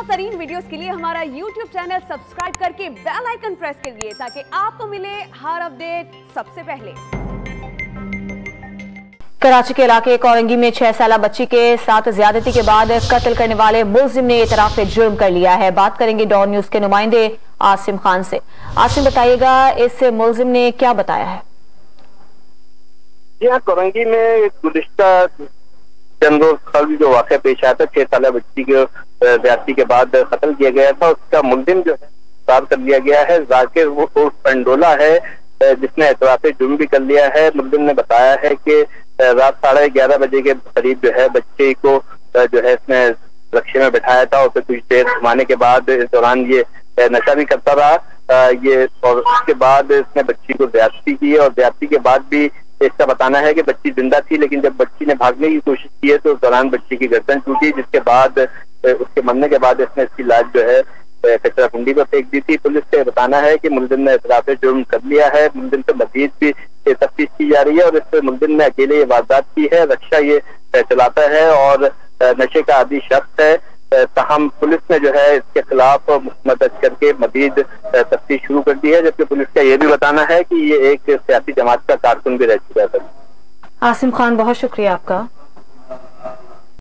तरीन वीडियोस के लिए हमारा YouTube चैनल सब्सक्राइब करके बेल आइकन प्रेस करिए ताकि आपको मिले हर अपडेट सबसे पहले। कराची के इलाके कोरंगी में 6 साला बच्ची के साथ ज्यादती के बाद कत्ल करने वाले मुलजिम ने इतराफ जुर्म कर लिया है। बात करेंगे डॉन न्यूज के नुमाइंदे आसिम खान से। आसिम, बताइएगा इस मुलजिम ने क्या बताया है? यहाँ कोरंगी में गुज़िश्ता चंद रोज कल जो वाक़या पेश आया था, 6 साला बच्ची के ज्यादती के बाद कत्ल किया गया था, उसका मुलजिम जो है गिरफ्तार कर लिया गया है। जाकिर उर्फ पंडोला है जिसने इतराफ जुर्म भी कर लिया है। मुलजिम ने बताया है कि रात 11:30 बजे के करीब जो है बच्चे को जो है इसने रक्शे में बिठाया था, उसे कुछ देर घुमाने के बाद इस दौरान ये नशा भी करता रहा ये, और उसके बाद इसने बच्ची को ज्यादती की और ज्यादती के बाद भी इसका बताना है कि बच्ची जिंदा थी, लेकिन जब बच्ची ने भागने की कोशिश की है तो उस दौरान बच्ची की गर्दन टूटी, जिसके बाद उसके मरने के बाद इसने इसकी लाश जो है कचरा कुंडी पर फेंक दी थी। पुलिस का बताना है कि मुलजिम ने इतराफ जुर्म कर लिया है। मुलजिम से मजीद भी तफ्तीश की जा रही है और इस पर मुलजिम ने अकेले ये वारदात की है, रक्षा ये चलाता है और नशे का आदी शख्स है। ताहम पुलिस ने जो है इसके खिलाफ मुकदमा दर्ज करके मजीद तफ्तीश शुरू कर दी है, जबकि पुलिस का ये भी बताना है कि ये एक सियासी जमात का कारकुन भी रह चुका है। आसिम खान, बहुत शुक्रिया आपका।